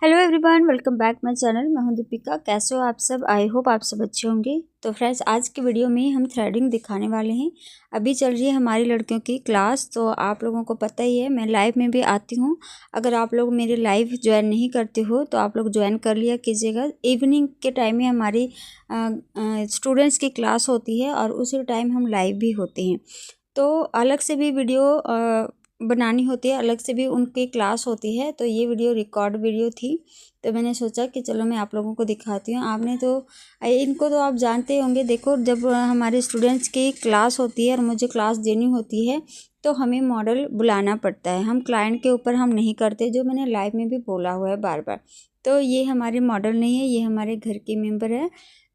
Hello everyone, welcome back my channel. मैं हूं दीपिका। कैसे हो आप सब? आई होप आप सब अच्छे होंगे। तो फ्रेंड्स, आज की वीडियो में हम थ्रेडिंग दिखाने वाले हैं। अभी चल रही है हमारी लड़कियों की क्लास, तो आप लोगों को पता ही है मैं लाइव में भी आती हूं। अगर आप लोग मेरे लाइव ज्वाइन नहीं करते हो तो आप लोग ज्वाइन कर लिया कीजिएगा। इवनिंग के टाइम में हमारी स्टूडेंट्स की क्लास होती है और उसी टाइम हम लाइव भी होते हैं। तो अलग से भी वीडियो बनानी होती है, अलग से भी उनकी क्लास होती है। तो ये वीडियो रिकॉर्ड वीडियो थी, तो मैंने सोचा कि चलो मैं आप लोगों को दिखाती हूँ। आपने तो इनको तो आप जानते होंगे। देखो, जब हमारे स्टूडेंट्स की क्लास होती है और मुझे क्लास देनी होती है तो हमें मॉडल बुलाना पड़ता है। हम क्लाइंट के ऊपर हम नहीं करते, जो मैंने लाइव में भी बोला हुआ है बार बार। तो ये हमारे मॉडल नहीं है, ये हमारे घर के मेम्बर है।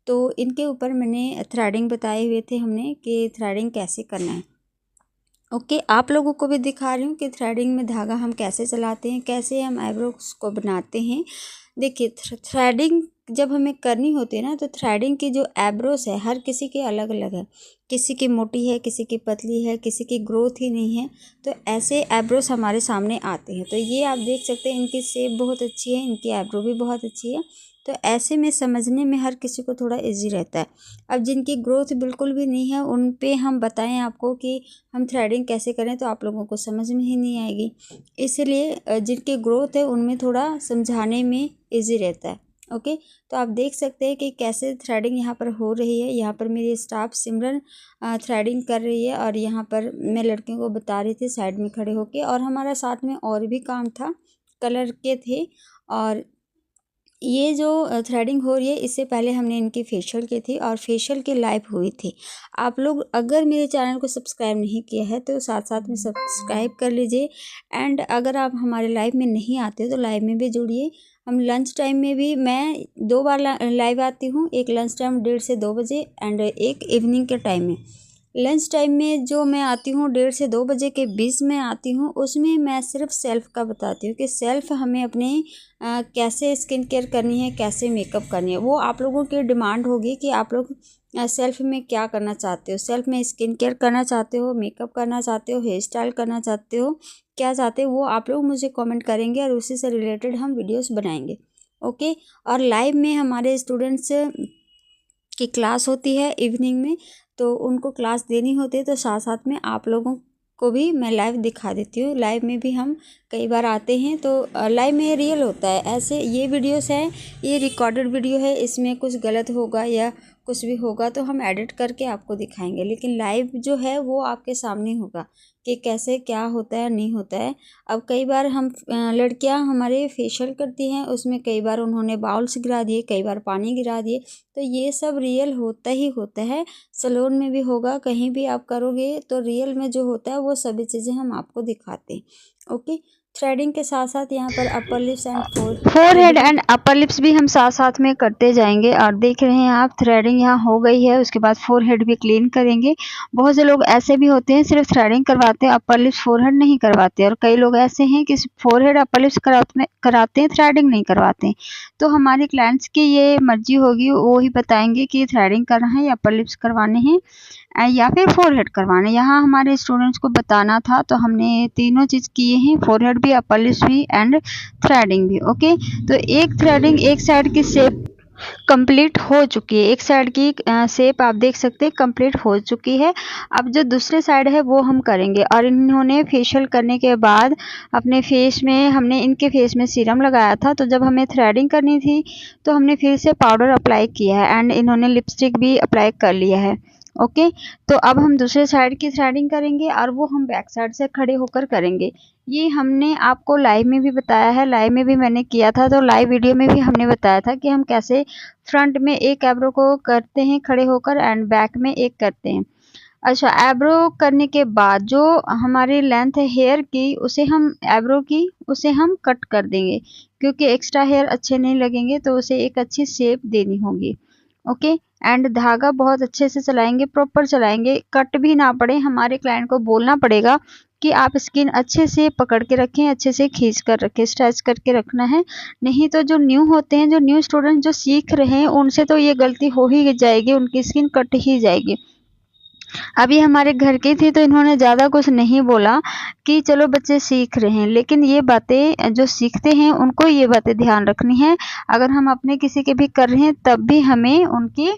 तो इनके ऊपर मैंने थ्रेडिंग बताए हुए थे हमने कि थ्रेडिंग कैसे करना है। ओके, आप लोगों को भी दिखा रही हूँ कि थ्रेडिंग में धागा हम कैसे चलाते हैं, कैसे हम आईब्रोज को बनाते हैं। देखिए, थ्रेडिंग जब हमें करनी होती है ना, तो थ्रेडिंग की जो आईब्रोज है हर किसी के अलग अलग है। किसी की मोटी है, किसी की पतली है, किसी की ग्रोथ ही नहीं है। तो ऐसे आईब्रोज हमारे सामने आते हैं। तो ये आप देख सकते हैं, इनकी शेप बहुत अच्छी है, इनकी आईब्रो भी बहुत अच्छी है। तो ऐसे में समझने में हर किसी को थोड़ा इजी रहता है। अब जिनकी ग्रोथ बिल्कुल भी नहीं है, उन पे हम बताएं आपको कि हम थ्रेडिंग कैसे करें, तो आप लोगों को समझ में ही नहीं आएगी। इसलिए जिनकी ग्रोथ है उनमें थोड़ा समझाने में इजी रहता है। ओके, तो आप देख सकते हैं कि कैसे थ्रेडिंग यहाँ पर हो रही है। यहाँ पर मेरी स्टाफ सिमरन थ्रेडिंग कर रही है और यहाँ पर मैं लड़कियों को बता रही थी साइड में खड़े होके। और हमारा साथ में और भी काम था, कलर के थे। और ये जो थ्रेडिंग हो रही है, इससे पहले हमने इनकी फेशियल की थी और फेशियल की लाइव हुई थी। आप लोग अगर मेरे चैनल को सब्सक्राइब नहीं किया है तो साथ साथ में सब्सक्राइब कर लीजिए। एंड अगर आप हमारे लाइव में नहीं आते तो लाइव में भी जुड़िए। हम लंच टाइम में भी, मैं 2 बार लाइव आती हूँ, एक लंच टाइम 1:30 से 2 बजे एंड एक इवनिंग के टाइम में। लंच टाइम में जो मैं आती हूँ 1:30 से 2 बजे के बीच में आती हूँ, उसमें मैं सिर्फ सेल्फ़ का बताती हूँ कि सेल्फ़ हमें अपने कैसे स्किन केयर करनी है, कैसे मेकअप करनी है। वो आप लोगों की डिमांड होगी कि आप लोग सेल्फ़ में क्या करना चाहते हो। सेल्फ़ में स्किन केयर करना चाहते हो, मेकअप करना चाहते हो, हेयर स्टाइल करना चाहते हो, क्या चाहते हो वो आप लोग मुझे कमेंट करेंगे और उसी से रिलेटेड हम वीडियोस बनाएंगे। ओके, और लाइव में हमारे स्टूडेंट्स की क्लास होती है इवनिंग में, तो उनको क्लास देनी होती है। तो साथ साथ में आप लोगों को भी मैं लाइव दिखा देती हूँ। लाइव में भी हम कई बार आते हैं, तो लाइव में रियल होता है। ऐसे ये वीडियोस हैं, ये रिकॉर्डेड वीडियो है, इसमें कुछ गलत होगा या कुछ भी होगा तो हम एडिट करके आपको दिखाएंगे। लेकिन लाइव जो है वो आपके सामने होगा कि कैसे क्या होता है, नहीं होता है। अब कई बार हम लड़कियां हमारे फेशियल करती हैं, उसमें कई बार उन्होंने बाउल्स गिरा दिए, कई बार पानी गिरा दिए। तो ये सब रियल होता ही होता है। सैलून में भी होगा, कहीं भी आप करोगे तो रियल में जो होता है वो सभी चीज़ें हम आपको दिखाते हैं। ओके, थ्रेडिंग के साथ साथ यहाँ पर upper lips and forehead and upper lips भी हम साथ साथ में करते जाएंगे। और देख रहे हैं आप, थ्रेडिंग यहाँ हो गई है, उसके बाद फोरहेड भी क्लीन करेंगे। बहुत से लोग ऐसे भी होते हैं सिर्फ थ्रेडिंग करवाते हैं, अपर लिप्स फोरहेड नहीं करवाते। और कई लोग ऐसे हैं कि फोरहेड अपर लिप्स कराते हैं, थ्रेडिंग नहीं करवाते हैं। तो हमारे क्लाइंट्स की ये मर्जी होगी, वो ही बताएंगे कि थ्रेडिंग करना है या अपर लिप्स करवाने हैं या फिर फोरहेड करवाना। यहाँ हमारे स्टूडेंट्स को बताना था, तो हमने तीनों चीज़ किए हैं, फोरहेड भी, अपर लिप्स भी एंड थ्रेडिंग भी। ओके, तो एक थ्रेडिंग एक साइड की शेप कंप्लीट हो चुकी है, एक साइड की शेप आप देख सकते हैं कंप्लीट हो चुकी है। अब जो दूसरे साइड है वो हम करेंगे। और इन्होंने फेशियल करने के बाद अपने फेस में, हमने इनके फेस में सीरम लगाया था, तो जब हमें थ्रेडिंग करनी थी तो हमने फिर से पाउडर अप्लाई किया है एंड इन्होंने लिपस्टिक भी अप्लाई कर लिया है। ओके, तो अब हम दूसरे साइड की थ्रेडिंग करेंगे और वो हम बैक साइड से खड़े होकर करेंगे। ये हमने आपको लाइव में भी बताया है, लाइव में भी मैंने किया था। तो लाइव वीडियो में भी हमने बताया था कि हम कैसे फ्रंट में एक आईब्रो को करते हैं खड़े होकर एंड बैक में एक करते हैं। अच्छा, आईब्रो करने के बाद जो हमारी लेंथ है हेयर की, उसे हम आईब्रो की उसे हम कट कर देंगे, क्योंकि एक्स्ट्रा हेयर अच्छे नहीं लगेंगे, तो उसे एक अच्छी शेप देनी होगी। ओके, एंड धागा बहुत अच्छे से चलाएंगे, प्रॉपर चलाएंगे, कट भी ना पड़े। हमारे क्लाइंट को बोलना पड़ेगा कि आप स्किन अच्छे से पकड़ के रखें, अच्छे से खींच कर रखें, स्ट्रेच करके रखना है। नहीं तो जो न्यू होते हैं, जो न्यू स्टूडेंट जो सीख रहे हैं, उनसे तो ये गलती हो ही जाएगी, उनकी स्किन कट ही जाएगी। अभी हमारे घर की थी तो इन्होंने ज़्यादा कुछ नहीं बोला कि चलो बच्चे सीख रहे हैं, लेकिन ये बातें जो सीखते हैं उनको ये बातें ध्यान रखनी है। अगर हम अपने किसी के भी कर रहे हैं तब भी हमें उनकी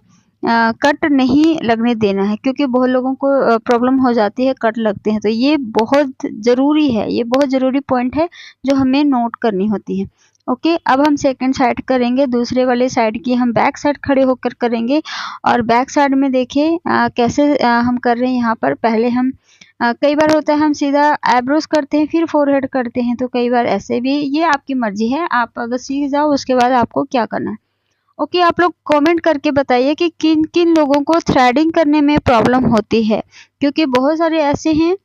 कट नहीं लगने देना है, क्योंकि बहुत लोगों को प्रॉब्लम हो जाती है, कट लगते हैं। तो ये बहुत ज़रूरी है, ये बहुत ज़रूरी पॉइंट है जो हमें नोट करनी होती है। ओके, अब हम सेकंड साइड करेंगे। दूसरे वाले साइड की हम बैक साइड खड़े होकर करेंगे। और बैक साइड में देखिए कैसे हम कर रहे हैं। यहाँ पर पहले हम कई बार होता है हम सीधा आईब्रोज करते हैं फिर फोरहेड करते हैं, तो कई बार ऐसे भी, ये आपकी मर्जी है, आप अगर सीख जाओ उसके बाद आपको क्या करना है। ओके, आप लोग कमेंट करके बताइए कि किन किन लोगों को थ्रेडिंग करने में प्रॉब्लम होती है, क्योंकि बहुत सारे ऐसे हैं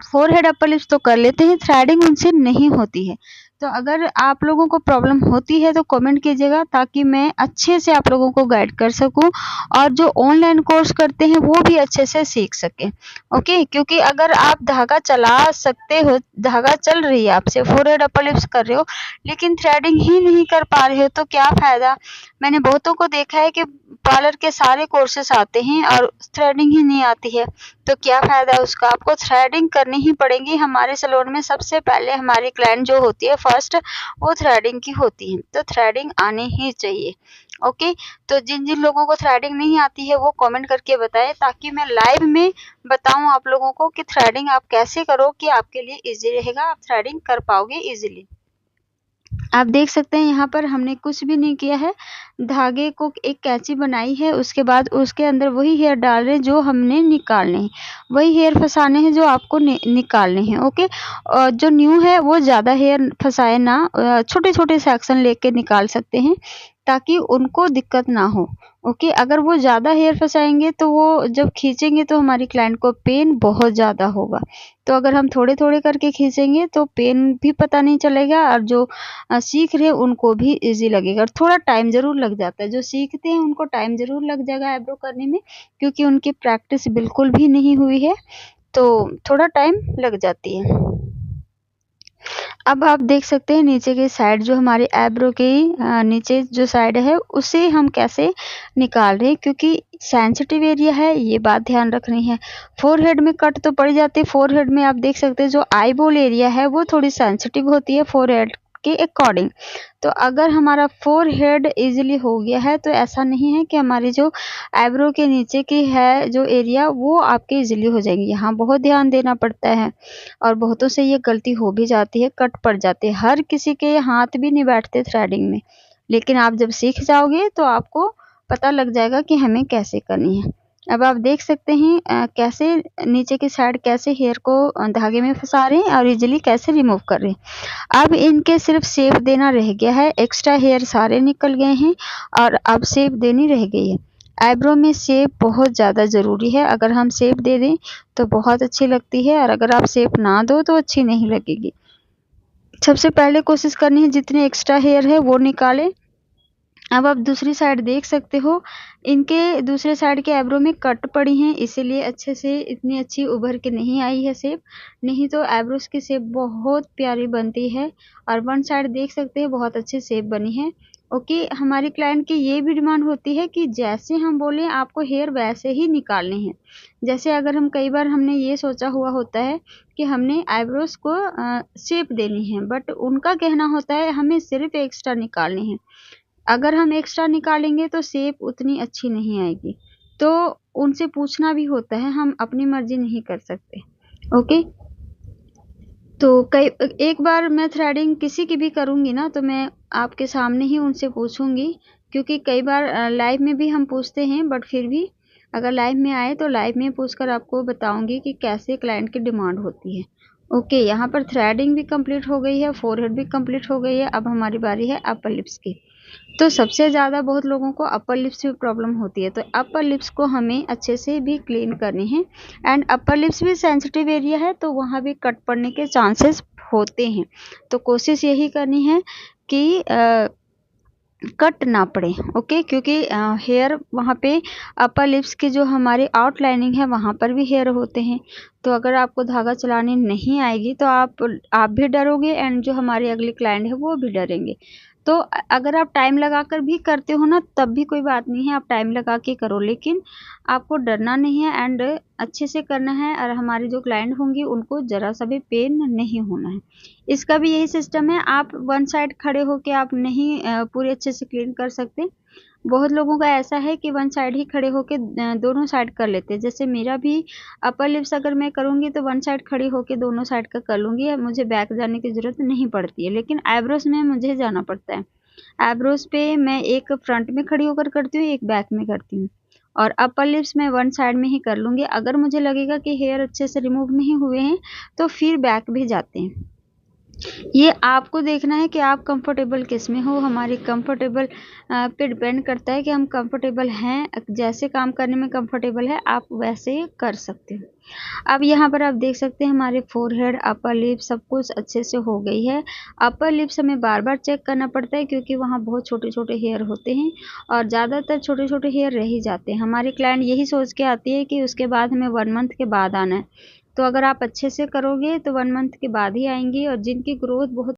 फोरहेड अपर लिप्स तो कर लेते हैं, थ्रेडिंग उनसे नहीं होती है। तो अगर आप लोगों को प्रॉब्लम होती है तो कमेंट कीजिएगा, ताकि मैं अच्छे से आप लोगों को गाइड कर सकूं और जो ऑनलाइन कोर्स करते हैं वो भी अच्छे से सीख सकें। ओके, क्योंकि अगर आप धागा चला सकते हो, धागा चल रही है आपसे, फोरहेड अपर लिप्स कर रहे हो लेकिन थ्रेडिंग ही नहीं कर पा रहे हो तो क्या फायदा। मैंने बहुतों को देखा है कि पार्लर के सारे कोर्सेस आते हैं और थ्रेडिंग ही नहीं आती है, तो क्या फायदा उसका। आपको थ्रेडिंग करनी ही पड़ेगी। हमारे सैलून में सबसे पहले हमारी क्लाइंट जो होती है फर्स्ट, वो थ्रेडिंग की होती है, तो थ्रेडिंग आनी ही चाहिए। ओके, तो जिन जिन लोगों को थ्रेडिंग नहीं आती है वो कमेंट करके बताएं, ताकि मैं लाइव में बताऊं आप लोगों को कि थ्रेडिंग आप कैसे करो कि आपके लिए इजी रहेगा, आप थ्रेडिंग कर पाओगे इजीली। आप देख सकते हैं यहाँ पर हमने कुछ भी नहीं किया है, धागे को एक कैंची बनाई है, उसके बाद उसके अंदर वही हेयर डाल रहे हैं जो हमने निकालने हैं, वही हेयर फंसाने हैं जो आपको निकालने हैं। ओके, और जो न्यू है वो ज़्यादा हेयर फंसाए ना, छोटे छोटे सेक्शन लेके निकाल सकते हैं ताकि उनको दिक्कत ना हो। ओके, अगर वो ज़्यादा हेयर फंसाएंगे तो वो जब खींचेंगे तो हमारी क्लाइंट को पेन बहुत ज़्यादा होगा। तो अगर हम थोड़े थोड़े करके खींचेंगे तो पेन भी पता नहीं चलेगा और जो सीख रहे हैं उनको भी इजी लगेगा। और थोड़ा टाइम ज़रूर लग जाता है, जो सीखते हैं उनको टाइम ज़रूर लग जाएगा आईब्रो करने में, क्योंकि उनकी प्रैक्टिस बिल्कुल भी नहीं हुई है, तो थोड़ा टाइम लग जाती है। अब आप देख सकते हैं नीचे की साइड, जो हमारे आईब्रो के नीचे जो साइड है उसे हम कैसे निकाल रहे हैं, क्योंकि सेंसिटिव एरिया है, ये बात ध्यान रखनी है। फोरहेड में कट तो पड़ जाती है, फोरहेड में आप देख सकते हैं जो आईबॉल एरिया है वो थोड़ी सेंसिटिव होती है फोरहेड के अकॉर्डिंग। तो अगर हमारा फोरहेड इजीली हो गया है तो ऐसा नहीं है कि हमारी जो आईब्रो के नीचे की है जो एरिया वो आपके इजीली हो जाएंगी। यहाँ बहुत ध्यान देना पड़ता है और बहुतों से ये गलती हो भी जाती है, कट पड़ जाते हैं। हर किसी के हाथ भी नहीं बैठते थ्रेडिंग में, लेकिन आप जब सीख जाओगे तो आपको पता लग जाएगा कि हमें कैसे करनी है। अब आप देख सकते हैं कैसे नीचे की साइड कैसे हेयर को धागे में फंसा रहे हैं और इजीली कैसे रिमूव कर रहे हैं। अब इनके सिर्फ शेप देना रह गया है, एक्स्ट्रा हेयर सारे निकल गए हैं और अब शेप देनी रह गई है। आईब्रो में शेप बहुत ज़्यादा ज़रूरी है, अगर हम शेप दे दें तो बहुत अच्छी लगती है और अगर आप शेप ना दो तो अच्छी नहीं लगेगी। सबसे पहले कोशिश करनी है जितने एक्स्ट्रा हेयर है वो निकालें। अब आप दूसरी साइड देख सकते हो, इनके दूसरे साइड के आईब्रो में कट पड़ी हैं, इसीलिए अच्छे से इतनी अच्छी उभर के नहीं आई है शेप, नहीं तो आईब्रोज की शेप बहुत प्यारी बनती है। और वन साइड देख सकते हैं बहुत अच्छी शेप बनी है। ओके, हमारी क्लाइंट की ये भी डिमांड होती है कि जैसे हम बोलें आपको हेयर वैसे ही निकालने हैं। जैसे अगर हम कई बार हमने ये सोचा हुआ होता है कि हमने आईब्रोज को शेप देनी है, बट उनका कहना होता है हमें सिर्फ एक्स्ट्रा निकालनी है। अगर हम एक्स्ट्रा निकालेंगे तो शेप उतनी अच्छी नहीं आएगी, तो उनसे पूछना भी होता है, हम अपनी मर्जी नहीं कर सकते। ओके, तो एक बार मैं थ्रेडिंग किसी की भी करूँगी ना तो मैं आपके सामने ही उनसे पूछूंगी, क्योंकि कई बार लाइव में भी हम पूछते हैं, बट फिर भी अगर लाइव में आए तो लाइव में पूछकर आपको बताऊंगी कि कैसे क्लाइंट की डिमांड होती है। ओके, यहाँ पर थ्रेडिंग भी कंप्लीट हो गई है, फोरहेड भी कंप्लीट हो गई है, अब हमारी बारी है अपर लिप्स की। तो सबसे ज़्यादा बहुत लोगों को अपर लिप्स में प्रॉब्लम होती है, तो अपर लिप्स को हमें अच्छे से भी क्लीन करनी है। एंड अपर लिप्स भी सेंसिटिव एरिया है तो वहाँ भी कट पड़ने के चांसेस होते हैं, तो कोशिश यही करनी है कि कट ना पड़े। ओके, क्योंकि हेयर वहाँ पे अपर लिप्स की जो हमारी आउटलाइनिंग है वहाँ पर भी हेयर होते हैं, तो अगर आपको धागा चलाने नहीं आएगी तो आप भी डरोगे एंड जो हमारे अगले क्लाइंट है वो भी डरेंगे। तो अगर आप टाइम लगाकर भी करते हो ना तब भी कोई बात नहीं है, आप टाइम लगा के करो, लेकिन आपको डरना नहीं है एंड अच्छे से करना है और हमारे जो क्लाइंट होंगे उनको ज़रा सा भी पेन नहीं होना है। इसका भी यही सिस्टम है, आप वन साइड खड़े होके आप नहीं पूरे अच्छे से क्लीन कर सकते। बहुत लोगों का ऐसा है कि वन साइड ही खड़े होके दोनों साइड कर लेते हैं। जैसे मेरा भी अपर लिप्स अगर मैं करूँगी तो वन साइड खड़ी होके दोनों साइड का कर लूँगी, मुझे बैक जाने की ज़रूरत नहीं पड़ती है। लेकिन आईब्रोज में मुझे जाना पड़ता है। आईब्रोज पे मैं एक फ्रंट में खड़ी होकर करती हूँ, एक बैक में करती हूँ, और अपर लिप्स में वन साइड में ही कर लूँगी। अगर मुझे लगेगा कि हेयर अच्छे से रिमूव नहीं हुए हैं तो फिर बैक भी जाते हैं। ये आपको देखना है कि आप कंफर्टेबल किस में हो। हमारी कंफर्टेबल पे डिपेंड करता है कि हम कंफर्टेबल हैं, जैसे काम करने में कंफर्टेबल है आप वैसे कर सकते हो। अब यहाँ पर आप देख सकते हैं हमारे फोरहेड, अपर लिप सब कुछ अच्छे से हो गई है। अपर लिप्स हमें बार बार चेक करना पड़ता है क्योंकि वहाँ बहुत छोटे छोटे हेयर होते हैं और ज़्यादातर छोटे छोटे हेयर रह ही जाते हैं। हमारी क्लाइंट यही सोच के आती है कि उसके बाद हमें 1 मंथ के बाद आना है, तो अगर आप अच्छे से करोगे तो 1 मंथ के बाद ही आएंगी। और जिनकी ग्रोथ बहुत